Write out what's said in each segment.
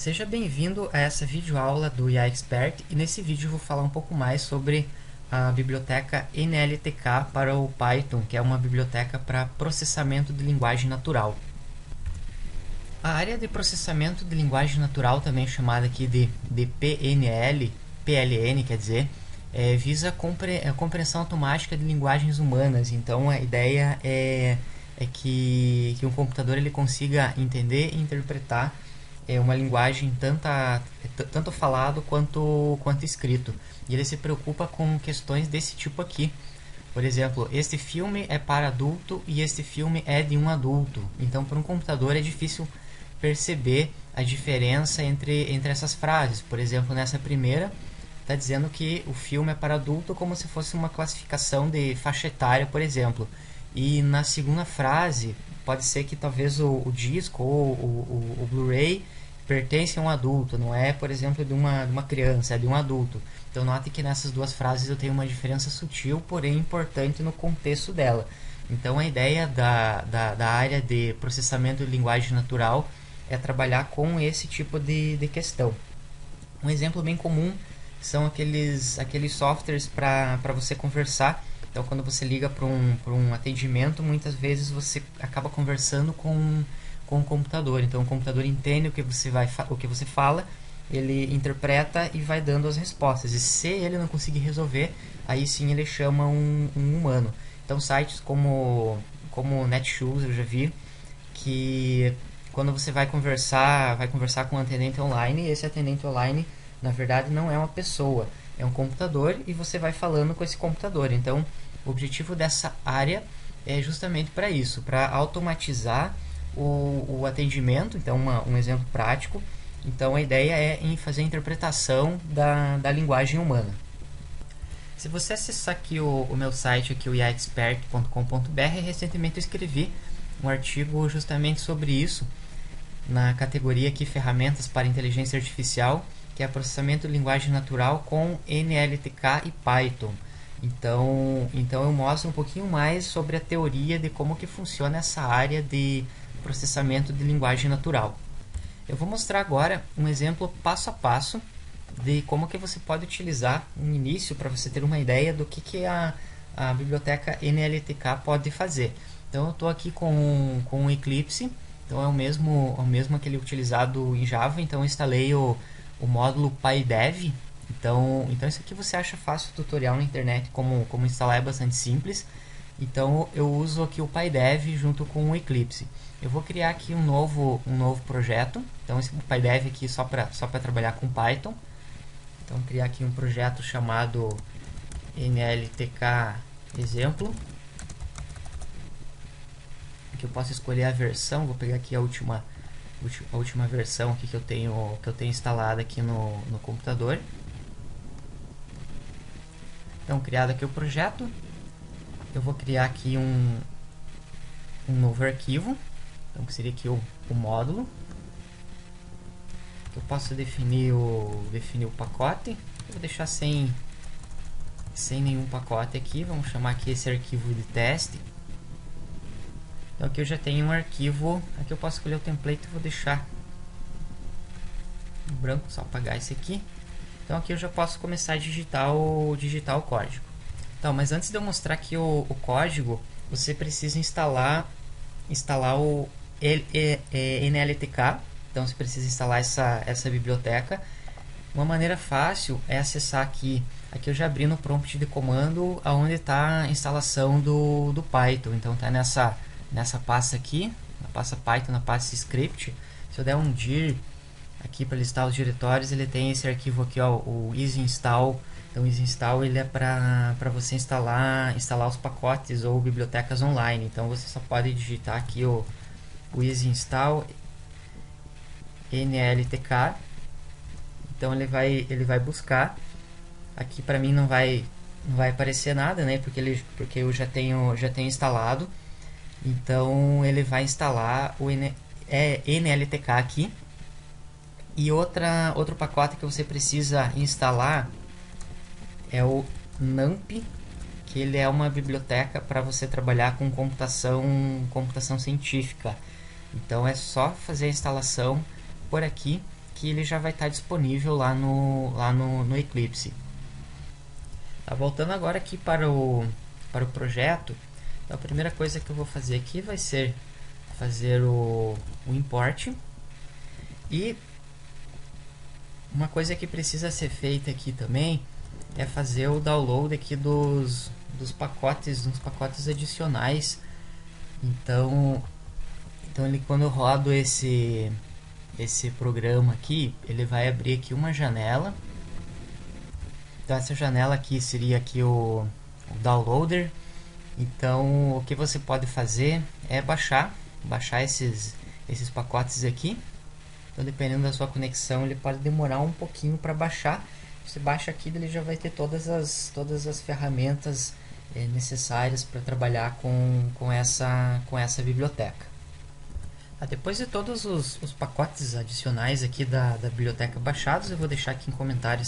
Seja bem-vindo a essa videoaula do IA Expert e nesse vídeo eu vou falar um pouco mais sobre a biblioteca NLTK para o Python, que é uma biblioteca para processamento de linguagem natural. A área de processamento de linguagem natural, também chamada aqui de PLN, quer dizer, visa a compreensão automática de linguagens humanas. Então a ideia é que um computador ele consiga entender e interpretar uma linguagem tanto falado quanto escrito. E ele se preocupa com questões desse tipo aqui. Por exemplo, este filme é para adulto e este filme é de um adulto. Então, para um computador é difícil perceber a diferença entre essas frases. Por exemplo, nessa primeira, está dizendo que o filme é para adulto como se fosse uma classificação de faixa etária, por exemplo. E na segunda frase, pode ser que talvez o disco ou o Blu-ray pertence a um adulto, não é, por exemplo, de uma criança, é de um adulto. Então note que nessas duas frases eu tenho uma diferença sutil, porém importante no contexto dela. Então a ideia da área de processamento de linguagem natural é trabalhar com esse tipo de questão. Um exemplo bem comum são aqueles softwares para você conversar. Então, quando você liga para um atendimento, muitas vezes você acaba conversando com o computador. Então, o computador entende o que você fala, ele interpreta e vai dando as respostas. E se ele não conseguir resolver, aí sim ele chama um humano. Então, sites como Netshoes, eu já vi que quando você vai conversar com um atendente online, esse atendente online, na verdade, não é uma pessoa, é um computador e você vai falando com esse computador. Então, o objetivo dessa área é justamente para isso, para automatizar o atendimento. Então, um exemplo prático. Então, a ideia é em fazer a interpretação da linguagem humana. Se você acessar aqui o meu site, aqui, o iaexpert.com.br, recentemente eu escrevi um artigo justamente sobre isso, na categoria aqui Ferramentas para Inteligência Artificial, que é processamento de linguagem natural com NLTK e Python. Então eu mostro um pouquinho mais sobre a teoria de como que funciona essa área de processamento de linguagem natural. Eu vou mostrar agora um exemplo passo a passo de como que você pode utilizar no início para você ter uma ideia do que a biblioteca NLTK pode fazer. Então eu estou aqui com o Eclipse, então é o mesmo aquele utilizado em Java. Então eu instalei o módulo PyDev. Então isso aqui você acha fácil o tutorial na internet, como instalar, é bastante simples. Então eu uso aqui o PyDev junto com o Eclipse. Eu vou criar aqui um novo projeto. Então esse PyDev aqui só para trabalhar com Python. Então criar aqui um projeto chamado NLTK exemplo. Aqui eu posso escolher a versão. Vou pegar aqui a última versão aqui que eu tenho instalada aqui no computador. Então, criado aqui o projeto, eu vou criar aqui um novo arquivo, então que seria aqui o módulo. Eu posso definir o pacote. Eu vou deixar sem nenhum pacote aqui. Vamos chamar aqui esse arquivo de teste. Então aqui eu já tenho um arquivo. Aqui eu posso escolher o template e vou deixar em branco, só apagar esse aqui. Então aqui eu já posso começar a digitar o código. Então, mas antes de eu mostrar aqui o código, você precisa instalar o NLTK. Então você precisa instalar essa biblioteca. Uma maneira fácil é acessar aqui. Aqui eu já abri no prompt de comando onde está a instalação do Python. Então está nessa pasta aqui, na pasta Python, na pasta script. Se eu der um dir aqui para listar os diretórios, ele tem esse arquivo aqui, ó, o easy install. Então o easy install ele é para você instalar os pacotes ou bibliotecas online. Então você só pode digitar aqui o easy install NLTK. Então ele vai buscar. Aqui para mim não vai aparecer nada, né? Porque eu já tenho instalado. Então ele vai instalar o NLTK aqui. E outro pacote que você precisa instalar é o NumPy, que ele é uma biblioteca para você trabalhar com computação científica. Então é só fazer a instalação por aqui que ele já vai estar disponível lá no Eclipse. Tá, voltando agora aqui para o projeto, então a primeira coisa que eu vou fazer aqui vai ser fazer o import. E uma coisa que precisa ser feita aqui também é fazer o download aqui dos pacotes adicionais. Então ele, quando eu rodo esse programa aqui, ele vai abrir aqui uma janela. Então essa janela aqui seria aqui o downloader. Então o que você pode fazer é baixar esses pacotes aqui. Então, dependendo da sua conexão, ele pode demorar um pouquinho para baixar. Você baixa aqui, ele já vai ter todas as ferramentas necessárias para trabalhar com essa biblioteca. Depois de todos os pacotes adicionais aqui da biblioteca baixados, eu vou deixar aqui em comentário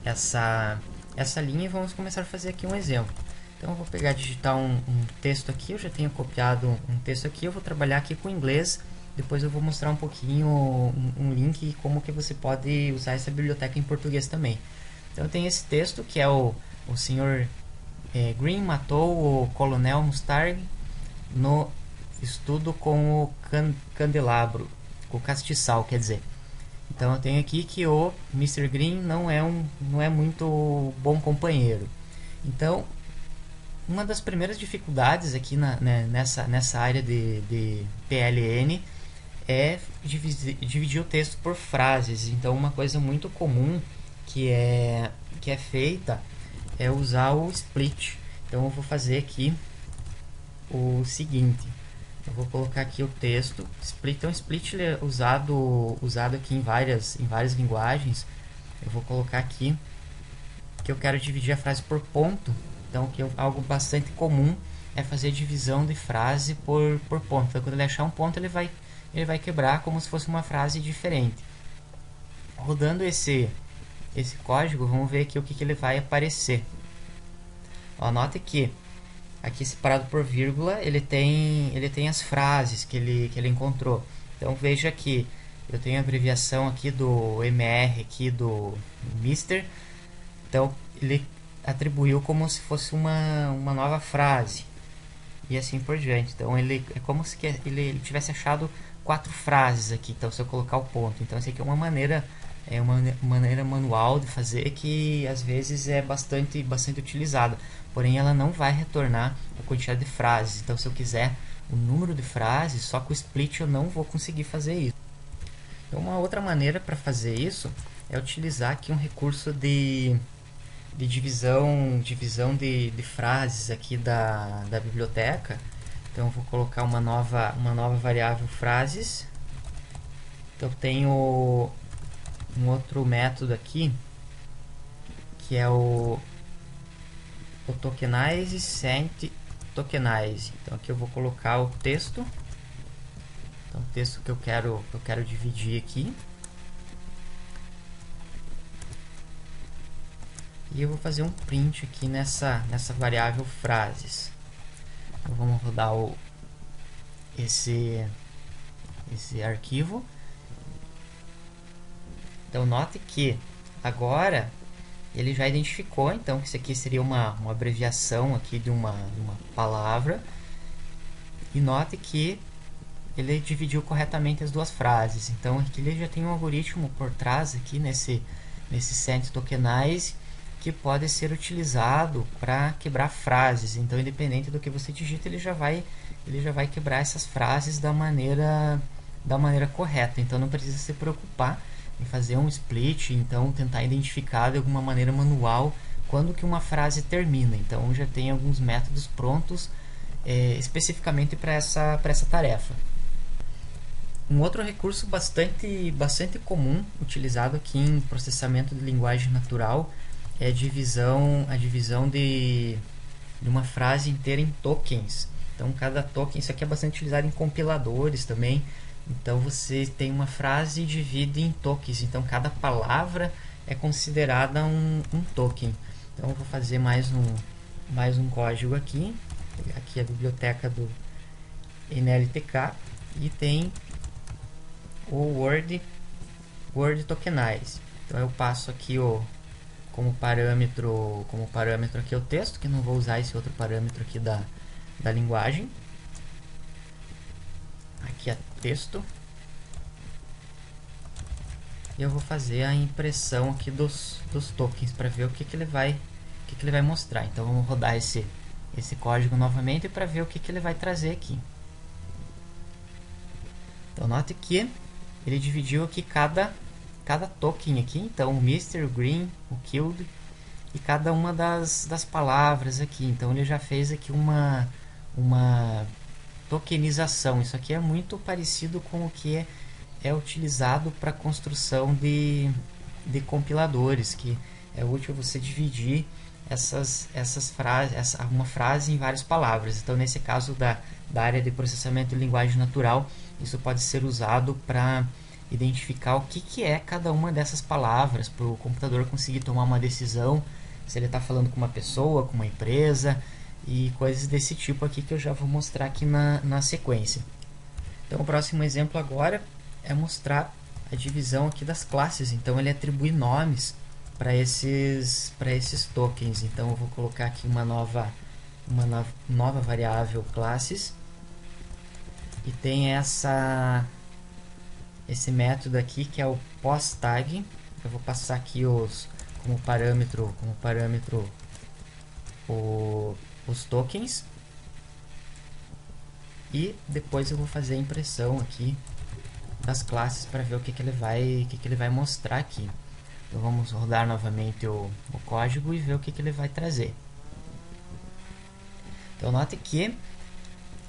essa linha e vamos começar a fazer aqui um exemplo. Então eu vou pegar, digitar um texto aqui, eu já tenho copiado um texto aqui, eu vou trabalhar aqui com inglês. Depois eu vou mostrar um pouquinho um link e como que você pode usar essa biblioteca em português também. Então tem esse texto que é o Sr. Green matou o Coronel Mustang no estudo com o candelabro, com o castiçal, quer dizer. Então eu tenho aqui que o Mr. Green não é muito bom companheiro. Então uma das primeiras dificuldades aqui nessa área de PLN é dividir o texto por frases. Então uma coisa muito comum que é feita é usar o split. Então eu vou fazer aqui o seguinte: eu vou colocar aqui o texto split. Então split ele é usado aqui em várias linguagens. Eu vou colocar aqui que eu quero dividir a frase por ponto. Então algo bastante comum é fazer divisão de frase por ponto. Então quando ele achar um ponto, ele vai quebrar como se fosse uma frase diferente. Rodando esse código, vamos ver aqui o que ele vai aparecer. Note que aqui separado por vírgula ele tem as frases que ele encontrou. Então veja que eu tenho a abreviação aqui do MR aqui do Mr. Então ele atribuiu como se fosse uma nova frase e assim por diante. Então ele é como se ele tivesse achado 4 frases aqui. Então se eu colocar o ponto, então essa aqui é uma maneira manual de fazer, que às vezes é bastante utilizada, porém ela não vai retornar a quantidade de frases. Então se eu quiser o número de frases, só com o split eu não vou conseguir fazer isso. Então uma outra maneira para fazer isso é utilizar aqui um recurso de divisão de frases aqui da biblioteca. Então eu vou colocar uma nova variável frases. Então eu tenho um outro método aqui que é o tokenize send tokenize. Então aqui eu vou colocar o texto. Então o texto que eu quero dividir aqui. E eu vou fazer um print aqui nessa variável frases. Então vamos rodar esse arquivo. Então note que agora ele já identificou então que isso aqui seria uma abreviação aqui de uma palavra. E note que ele dividiu corretamente as duas frases. Então aqui ele já tem um algoritmo por trás aqui nesse send tokenize, que pode ser utilizado para quebrar frases. Então independente do que você digita, ele já vai quebrar essas frases da maneira correta. Então não precisa se preocupar em fazer um split, então tentar identificar de alguma maneira manual quando que uma frase termina. Então já tem alguns métodos prontos especificamente para essa tarefa. Um outro recurso bastante comum utilizado aqui em processamento de linguagem natural é a divisão de uma frase inteira em tokens. Então cada token, isso aqui é bastante utilizado em compiladores também. Então você tem uma frase e divide em tokens. Então cada palavra é considerada um token. Então eu vou fazer mais um código aqui. Aqui é a biblioteca do NLTK e tem o Word word tokenize. Então eu passo aqui como parâmetro aqui o texto, que não vou usar esse outro parâmetro aqui da linguagem. Aqui é texto. E eu vou fazer a impressão aqui dos tokens para ver o que ele vai mostrar. Então vamos rodar esse código novamente para ver o que ele vai trazer aqui. Então note que ele dividiu aqui cada token aqui. Então o Mr., o Green, o Killed e cada uma das palavras aqui. Então ele já fez aqui uma tokenização. Isso aqui é muito parecido com o que é utilizado para a construção de compiladores, que é útil você dividir uma frase em várias palavras. Então, nesse caso da área de processamento de linguagem natural, isso pode ser usado para identificar o que é cada uma dessas palavras, para o computador conseguir tomar uma decisão, se ele está falando com uma pessoa, com uma empresa, e coisas desse tipo aqui que eu já vou mostrar aqui na sequência. Então, o próximo exemplo agora é mostrar a divisão aqui das classes. Então ele atribui nomes para esses tokens. Então eu vou colocar aqui uma nova variável classes, e tem esse método aqui que é o post_tag. Eu vou passar aqui como parâmetro os tokens, e depois eu vou fazer a impressão aqui das classes para ver o que ele vai mostrar aqui. Então vamos rodar novamente o código e ver o que ele vai trazer. Então note que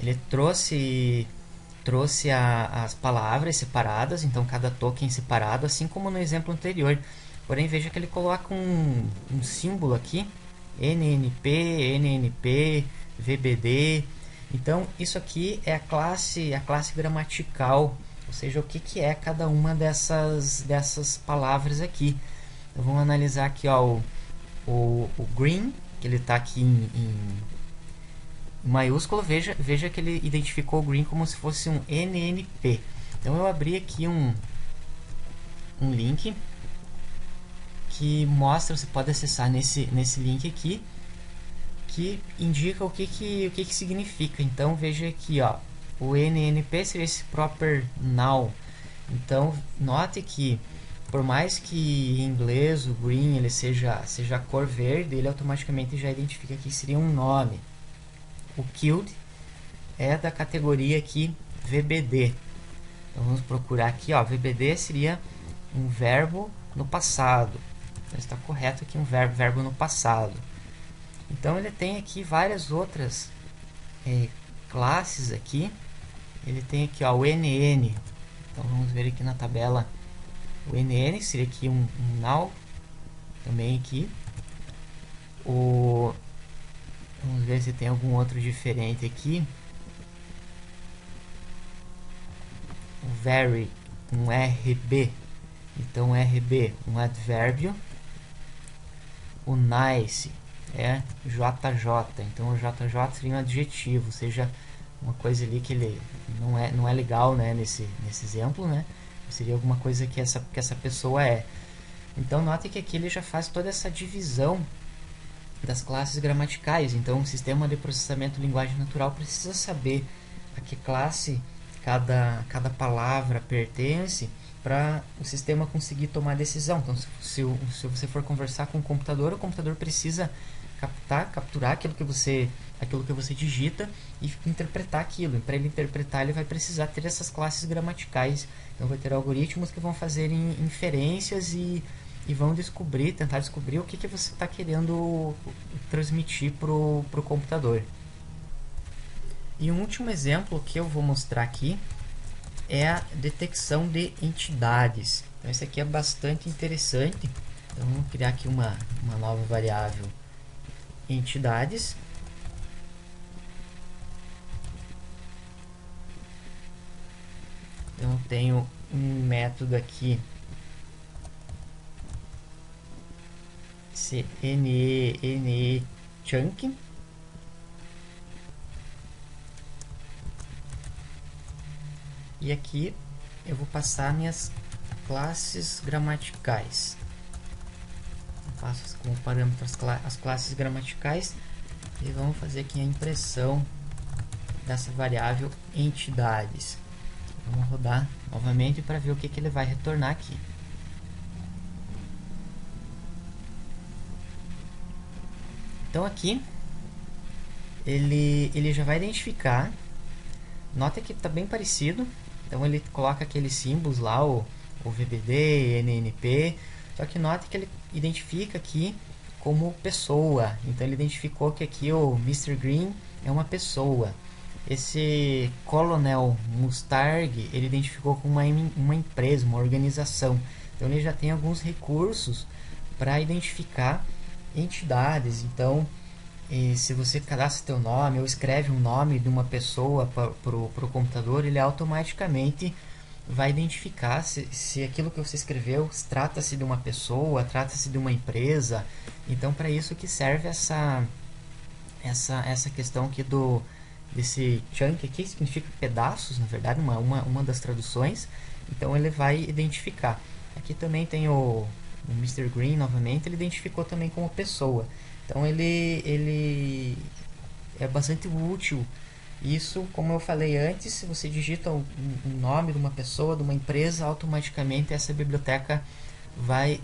ele trouxe as palavras separadas, então cada token separado, assim como no exemplo anterior. Porém veja que ele coloca um símbolo aqui, NNP, VBD. Então isso aqui é a classe gramatical, ou seja, o que é cada uma dessas palavras aqui. Então, vamos analisar aqui o green, que ele está aqui em maiúsculo. Veja que ele identificou o green como se fosse um NNP. Então eu abri aqui um link que mostra, você pode acessar nesse link aqui, que indica o que significa. Então veja aqui, o NNP seria esse proper noun. Então note que por mais que em inglês o green ele seja a cor verde, ele automaticamente já identifica que seria um nome. O killed é da categoria aqui VBD. Então vamos procurar aqui, VBD seria um verbo no passado. Então está correto aqui um verbo no passado. Então ele tem aqui várias outras classes aqui. Ele tem aqui o NN. Então vamos ver aqui na tabela. O NN seria aqui um null. Também aqui. Vamos ver se tem algum outro diferente aqui. O very, um RB. Então RB, um advérbio. O nice é JJ. Então o JJ seria um adjetivo, ou seja, uma coisa ali que ele não é legal, né, nesse exemplo, né? Seria alguma coisa que essa pessoa é. Então note que aqui ele já faz toda essa divisão das classes gramaticais. Então o sistema de processamento de linguagem natural precisa saber a que classe cada palavra pertence para o sistema conseguir tomar decisão. Então se você for conversar com o computador precisa capturar aquilo que você digita e interpretar aquilo. E para ele interpretar, ele vai precisar ter essas classes gramaticais. Então vai ter algoritmos que vão fazer inferências e vão tentar descobrir o que você está querendo transmitir para o computador. E um último exemplo que eu vou mostrar aqui é a detecção de entidades. Então esse aqui é bastante interessante. Então vamos criar aqui uma nova variável entidades. Então eu tenho um método aqui NE_chunk. E aqui eu vou passar minhas classes gramaticais. Passo como parâmetro as classes gramaticais e vamos fazer aqui a impressão dessa variável entidades. Vamos rodar novamente para ver o que ele vai retornar aqui. Então aqui ele já vai identificar. Nota que está bem parecido. Então ele coloca aqueles símbolos lá, o VBD, NNP. Só que note que ele identifica aqui como pessoa. Então ele identificou que aqui o Mr. Green é uma pessoa. Esse Colonel Mustang ele identificou como uma empresa, uma organização. Então ele já tem alguns recursos para identificar entidades. Então se você cadastra seu nome ou escreve um nome de uma pessoa para o computador, ele automaticamente vai identificar se aquilo que você escreveu trata-se de uma pessoa, trata-se de uma empresa. Então para isso que serve essa questão aqui desse chunk aqui, que significa pedaços, na verdade, uma das traduções. Então ele vai identificar. Aqui também tem o Mr. Green novamente, ele identificou também como pessoa. Então ele é bastante útil. Isso, como eu falei antes, se você digita um nome de uma pessoa, de uma empresa, automaticamente essa biblioteca vai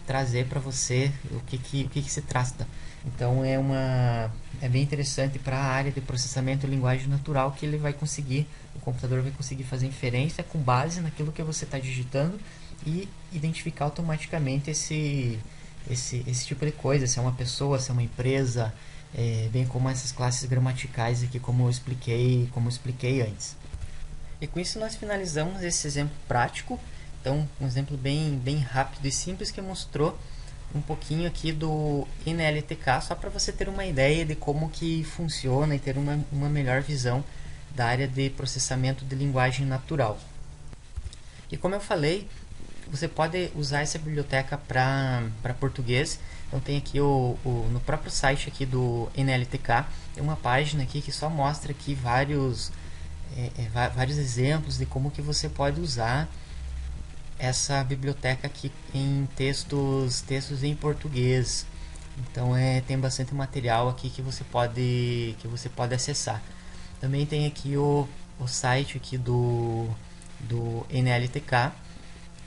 trazer para você o que se trata. Então é bem interessante para a área de processamento de linguagem natural, que o computador vai conseguir fazer inferência com base naquilo que você está digitando e identificar automaticamente esse tipo de coisa, se é uma pessoa, se é uma empresa, bem como essas classes gramaticais aqui, como eu expliquei antes. E com isso nós finalizamos esse exemplo prático. Então, um exemplo bem rápido e simples que mostrou um pouquinho aqui do NLTK, só para você ter uma ideia de como que funciona e ter uma melhor visão da área de processamento de linguagem natural. E como eu falei, você pode usar essa biblioteca para português. Então tem aqui no próprio site aqui do NLTK, tem uma página aqui que só mostra aqui vários exemplos de como que você pode usar essa biblioteca aqui em textos em português. Então tem bastante material aqui que você pode acessar. Também tem aqui o site aqui do NLTK.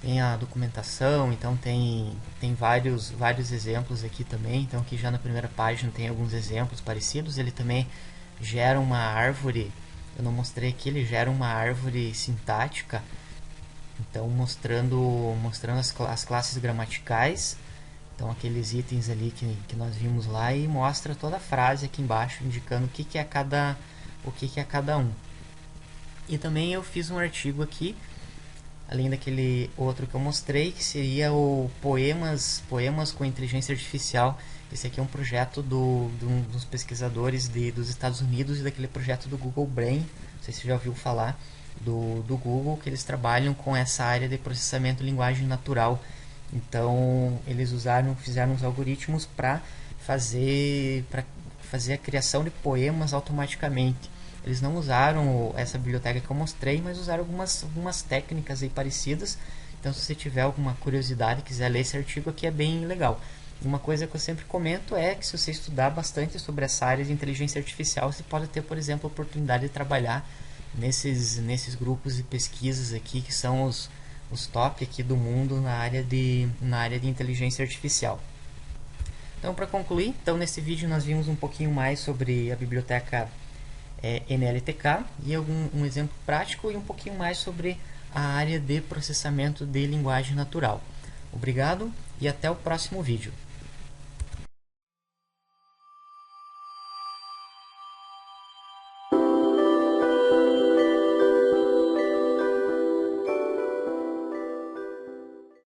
Tem a documentação, então tem vários exemplos aqui também. Então aqui já na primeira página tem alguns exemplos parecidos. Ele também gera uma árvore, eu não mostrei aqui, ele gera uma árvore sintática. Então mostrando as classes gramaticais, então aqueles itens ali que nós vimos lá, e mostra toda a frase aqui embaixo indicando o que é cada um. E também eu fiz um artigo aqui, além daquele outro que eu mostrei, que seria o Poemas com Inteligência Artificial. Esse aqui é um projeto de um dos pesquisadores dos Estados Unidos, e daquele projeto do Google Brain, não sei se você já ouviu falar, do Google, que eles trabalham com essa área de processamento de linguagem natural. Então eles fizeram uns algoritmos para fazer a criação de poemas automaticamente. Eles não usaram essa biblioteca que eu mostrei, mas usaram algumas técnicas aí parecidas. Então se você tiver alguma curiosidade e quiser ler esse artigo aqui, é bem legal. Uma coisa que eu sempre comento é que se você estudar bastante sobre essa área de inteligência artificial, você pode ter, por exemplo, a oportunidade de trabalhar nesses grupos de pesquisas aqui, que são os top aqui do mundo na área de inteligência artificial. Então, para concluir, nesse vídeo nós vimos um pouquinho mais sobre a biblioteca NLTK e um exemplo prático, e um pouquinho mais sobre a área de processamento de linguagem natural. Obrigado e até o próximo vídeo.